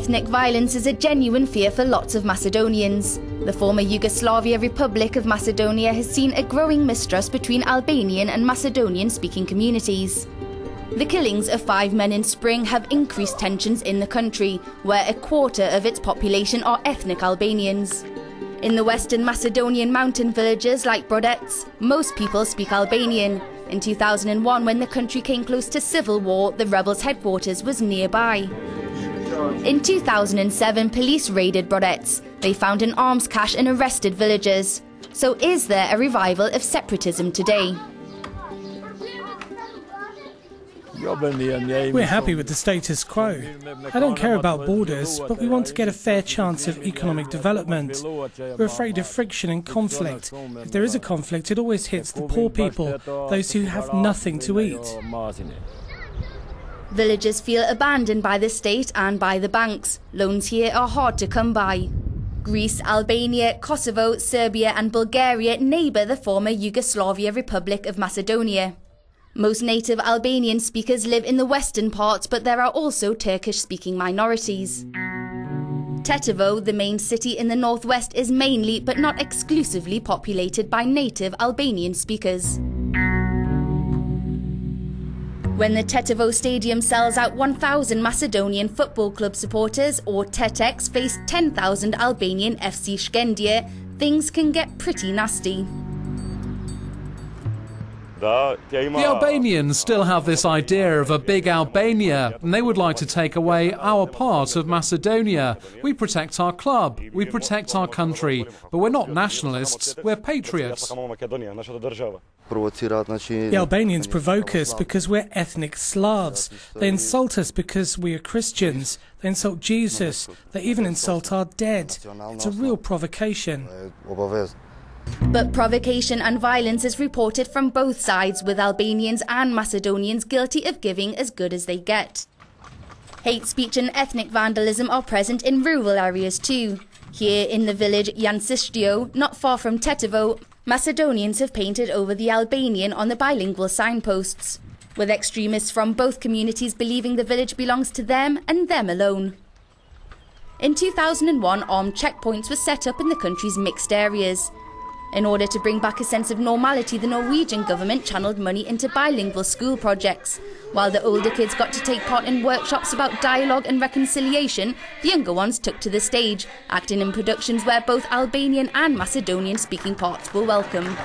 Ethnic violence is a genuine fear for lots of Macedonians. The former Yugoslavia Republic of Macedonia has seen a growing mistrust between Albanian and Macedonian-speaking communities. The killings of 5 men in spring have increased tensions in the country, where a quarter of its population are ethnic Albanians. In the western Macedonian mountain villages like Brodec, most people speak Albanian. In 2001, when the country came close to civil war, the rebels' headquarters was nearby. In 2007, police raided Brodec. They found an arms cache and arrested villagers. So is there a revival of separatism today? We're happy with the status quo. I don't care about borders, but we want to get a fair chance of economic development. We're afraid of friction and conflict. If there is a conflict, it always hits the poor people, those who have nothing to eat. Villagers feel abandoned by the state and by the banks. Loans here are hard to come by. Greece, Albania, Kosovo, Serbia and Bulgaria neighbour the former Yugoslavia Republic of Macedonia. Most native Albanian speakers live in the western parts, but there are also Turkish-speaking minorities. Tetovo, the main city in the northwest, is mainly, but not exclusively, populated by native Albanian speakers. When the Tetovo Stadium sells out 1,000 Macedonian football club supporters, or Tetex face 10,000 Albanian FC Shkendije, things can get pretty nasty. The Albanians still have this idea of a big Albania, and they would like to take away our part of Macedonia. We protect our club, we protect our country, but we're not nationalists, we're patriots. The Albanians provoke us because we're ethnic Slavs. They insult us because we are Christians. They insult Jesus. They even insult our dead. It's a real provocation. But provocation and violence is reported from both sides, with Albanians and Macedonians guilty of giving as good as they get. Hate speech and ethnic vandalism are present in rural areas too. Here in the village Jansistio, not far from Tetovo, Macedonians have painted over the Albanian on the bilingual signposts, with extremists from both communities believing the village belongs to them and them alone. In 2001, armed checkpoints were set up in the country's mixed areas. In order to bring back a sense of normality, the Norwegian government channeled money into bilingual school projects. While the older kids got to take part in workshops about dialogue and reconciliation, the younger ones took to the stage, acting in productions where both Albanian and Macedonian-speaking parts were welcome.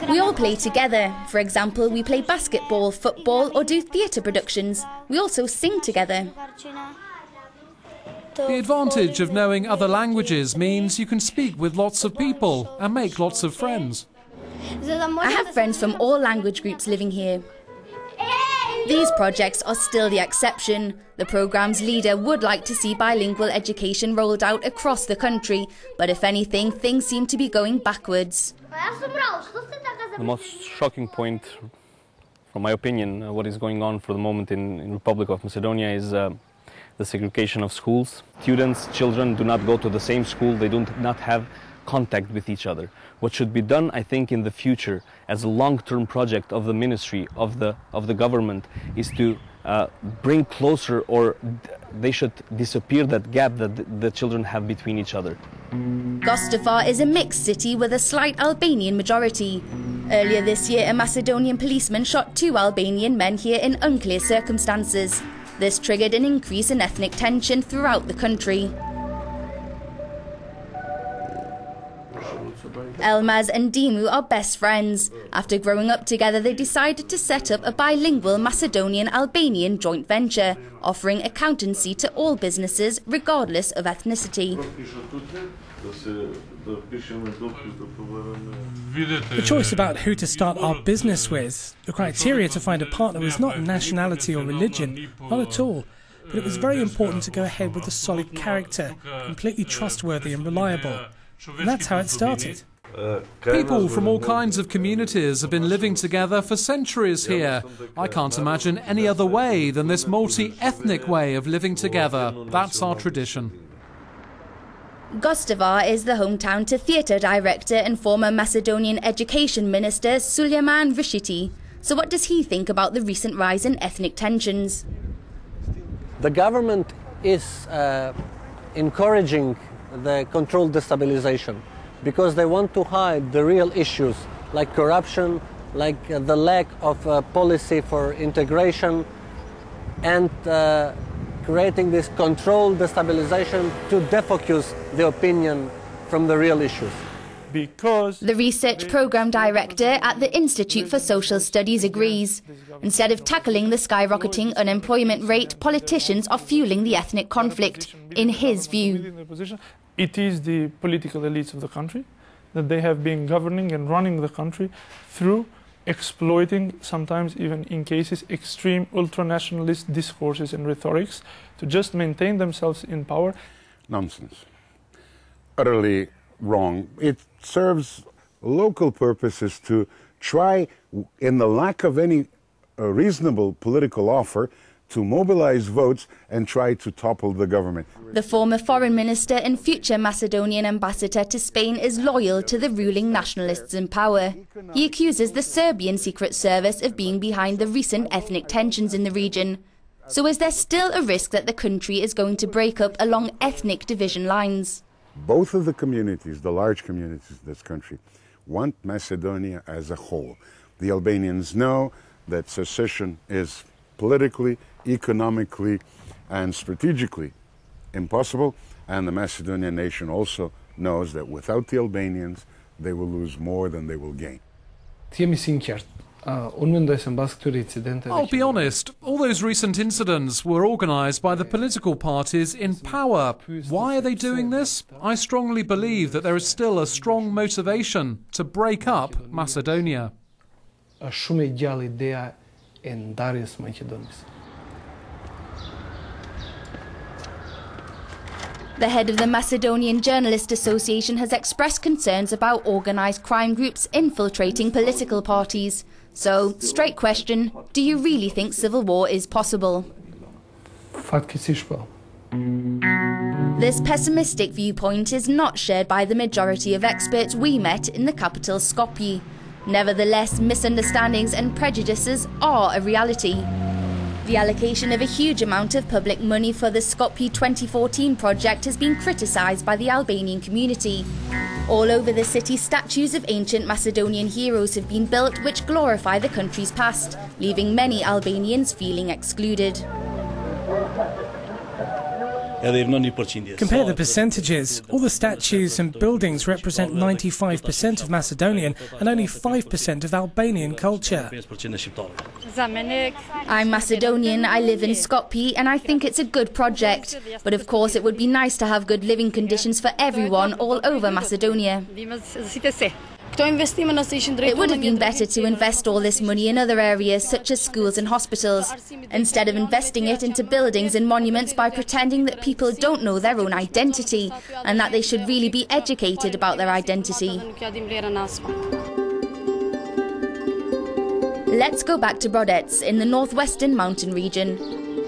We all play together. For example, we play basketball, football, or do theatre productions. We also sing together. The advantage of knowing other languages means you can speak with lots of people and make lots of friends. I have friends from all language groups living here. These projects are still the exception. The programme's leader would like to see bilingual education rolled out across the country, but if anything, things seem to be going backwards. The most shocking point, from my opinion, what is going on for the moment in Republic of Macedonia is the segregation of schools. Students, children do not go to the same school, they do not have contact with each other. What should be done, I think, in the future, as a long-term project of the ministry, of the government, is to bring closer, or they should disappear that gap that the children have between each other. Gostafar is a mixed city with a slight Albanian majority. Earlier this year, a Macedonian policeman shot 2 Albanian men here in unclear circumstances. This triggered an increase in ethnic tension throughout the country. Elmaz and Dimu are best friends. After growing up together, they decided to set up a bilingual Macedonian-Albanian joint venture, offering accountancy to all businesses, regardless of ethnicity. The choice about who to start our business with, the criteria to find a partner was not nationality or religion, not at all. But it was very important to go ahead with a solid character, completely trustworthy and reliable. And that's how it started. People from all kinds of communities have been living together for centuries here. I can't imagine any other way than this multi-ethnic way of living together. That's our tradition. Gostafar is the hometown to theatre director and former Macedonian education minister Sulejman Rishiti. So what does he think about the recent rise in ethnic tensions? The government is encouraging the controlled destabilization because they want to hide the real issues like corruption, like the lack of policy for integration, and creating this controlled destabilization to defocus the opinion from the real issues. Because the research programme director at the Institute for Social Studies agrees. Instead of tackling the skyrocketing unemployment rate, politicians are fueling the ethnic conflict, in his view. It is the political elites of the country that they have been governing and running the country through exploiting, sometimes even in cases, extreme ultranationalist discourses and rhetorics to just maintain themselves in power. Nonsense. Utterly wrong. It serves local purposes to try, in the lack of any reasonable political offer, to mobilize votes and try to topple the government. The former foreign minister and future Macedonian ambassador to Spain is loyal to the ruling nationalists in power. He accuses the Serbian Secret Service of being behind the recent ethnic tensions in the region. So is there still a risk that the country is going to break up along ethnic division lines? Both of the communities, the large communities of this country, want Macedonia as a whole. The Albanians know that secession is politically, economically, and strategically impossible, and the Macedonian nation also knows that without the Albanians, they will lose more than they will gain. I'll be honest, all those recent incidents were organised by the political parties in power. Why are they doing this? I strongly believe that there is still a strong motivation to break up Macedonia. The head of the Macedonian Journalist Association has expressed concerns about organised crime groups infiltrating political parties. So, straight question, do you really think civil war is possible? This pessimistic viewpoint is not shared by the majority of experts we met in the capital Skopje. Nevertheless, misunderstandings and prejudices are a reality. The allocation of a huge amount of public money for the Skopje 2014 project has been criticised by the Albanian community. All over the city, statues of ancient Macedonian heroes have been built which glorify the country's past, leaving many Albanians feeling excluded. Compare the percentages. All the statues and buildings represent 95% of Macedonian and only 5% of Albanian culture. I'm Macedonian, I live in Skopje, and I think it's a good project. But of course it would be nice to have good living conditions for everyone all over Macedonia. It would have been better to invest all this money in other areas such as schools and hospitals, instead of investing it into buildings and monuments by pretending that people don't know their own identity and that they should really be educated about their identity. Let's go back to Brodec in the northwestern mountain region.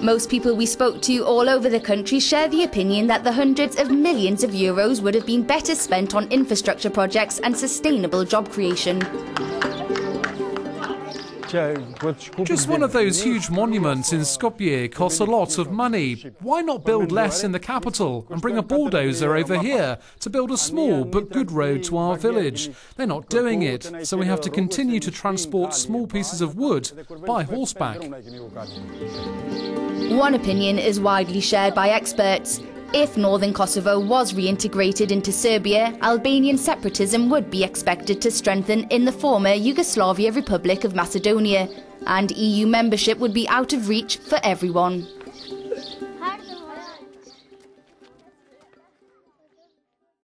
Most people we spoke to all over the country share the opinion that the hundreds of millions of euros would have been better spent on infrastructure projects and sustainable job creation. Just one of those huge monuments in Skopje costs a lot of money. Why not build less in the capital and bring a bulldozer over here to build a small but good road to our village? They're not doing it, so we have to continue to transport small pieces of wood by horseback. One opinion is widely shared by experts. If northern Kosovo was reintegrated into Serbia, Albanian separatism would be expected to strengthen in the former Yugoslavia Republic of Macedonia, and EU membership would be out of reach for everyone.